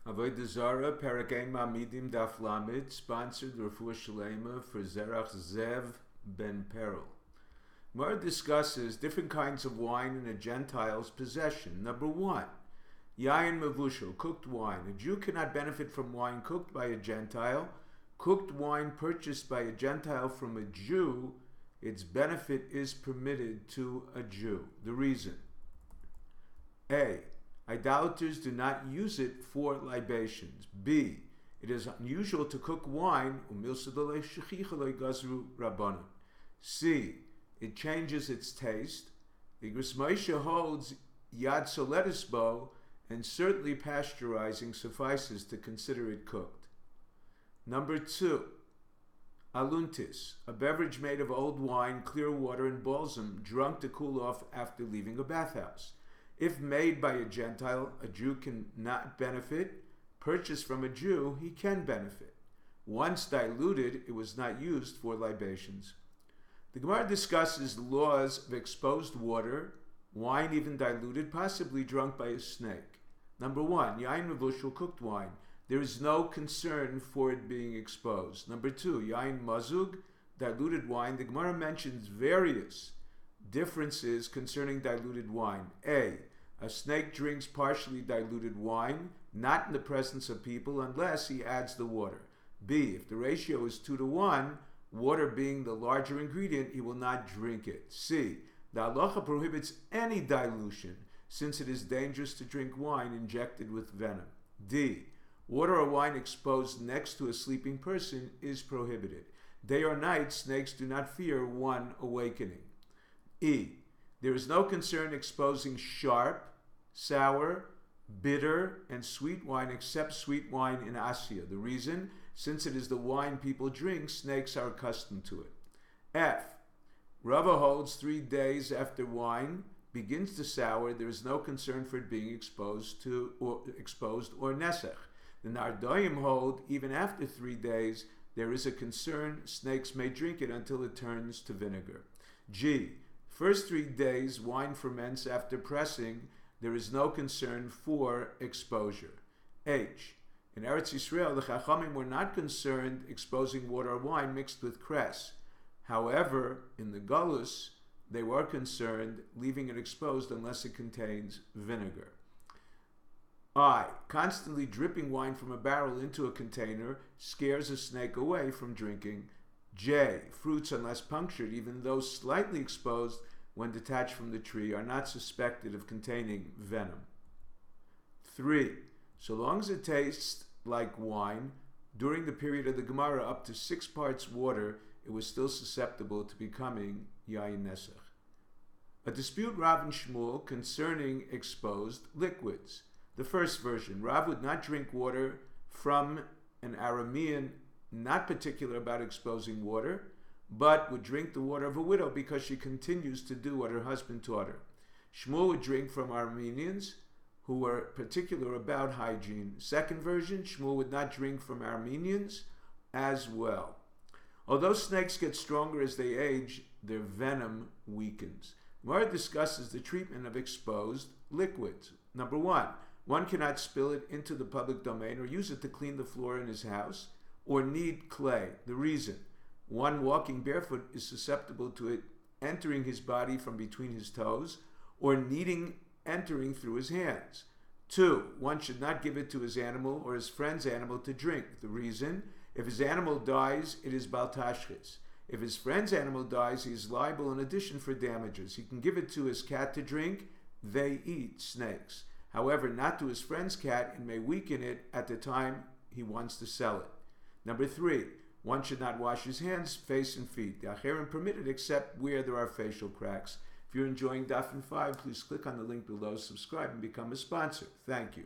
Avodah Zarah, Perek Ma'amidim Daf Lamed, sponsored Refuah Shalema for Zerach Zev Ben Peril. Gemara discusses different kinds of wine in a Gentile's possession. Number 1, Yayin Mavushal, cooked wine. A Jew cannot benefit from wine cooked by a Gentile. Cooked wine purchased by a Gentile from a Jew, its benefit is permitted to a Jew. The reason: A, idolaters do not use it for libations. B, it is unusual to cook wine. C, it changes its taste. The Grismaisha holds Yad Soletisbo, and certainly pasteurizing suffices to consider it cooked. Number 2, aluntis, a beverage made of old wine, clear water, and balsam, drunk to cool off after leaving a bathhouse. If made by a Gentile, a Jew cannot benefit. Purchased from a Jew, he can benefit. Once diluted, it was not used for libations. The Gemara discusses laws of exposed water, wine even diluted, possibly drunk by a snake. Number 1, yayin mavushal, cooked wine. There is no concern for it being exposed. Number 2, yayin mazug, diluted wine. The Gemara mentions various differences concerning diluted wine. A snake drinks partially diluted wine, not in the presence of people, unless he adds the water. B, if the ratio is 2-to-1, water being the larger ingredient, he will not drink it. C, the halacha prohibits any dilution, since it is dangerous to drink wine injected with venom. D, water or wine exposed next to a sleeping person is prohibited. Day or night, snakes do not fear one awakening. E, there is no concern exposing sharp, sour, bitter, and sweet wine except sweet wine in Asya. The reason? Since it is the wine people drink, snakes are accustomed to it. F, Rava holds 3 days after wine begins to sour, there is no concern for it being exposed or nesech. The Nardoim hold even after 3 days, there is a concern snakes may drink it until it turns to vinegar. G, first 3 days, wine ferments after pressing. There is no concern for exposure. H, in Eretz Yisrael, the Chachamim were not concerned exposing water or wine mixed with cress. However, in the Galus, they were concerned leaving it exposed unless it contains vinegar. I, constantly dripping wine from a barrel into a container scares a snake away from drinking. J, fruits, unless punctured, even though slightly exposed when detached from the tree, are not suspected of containing venom. 3, so long as it tastes like wine, during the period of the Gemara up to 6 parts water, it was still susceptible to becoming yayin nesach. A dispute Rav and Shmuel concerning exposed liquids. The first version, Rav would not drink water from an Aramean, not particular about exposing water, but would drink the water of a widow because she continues to do what her husband taught her. Shmuel would drink from Armenians who were particular about hygiene. Second version, Shmuel would not drink from Armenians as well. Although snakes get stronger as they age, their venom weakens. Gemara discusses the treatment of exposed liquids. Number 1, one cannot spill it into the public domain or use it to clean the floor in his house or knead clay. The reason: one walking barefoot is susceptible to it entering his body from between his toes or kneading entering through his hands. 2, one should not give it to his animal or his friend's animal to drink. The reason: if his animal dies, it is bal tashchis. If his friend's animal dies, he is liable in addition for damages. He can give it to his cat to drink. They eat snakes. However, not to his friend's cat, and may weaken it at the time he wants to sell it. Number 3, one should not wash his hands, face, and feet. The acherim permitted except where there are facial cracks. If you're enjoying Daf 5, please click on the link below, subscribe, and become a sponsor. Thank you.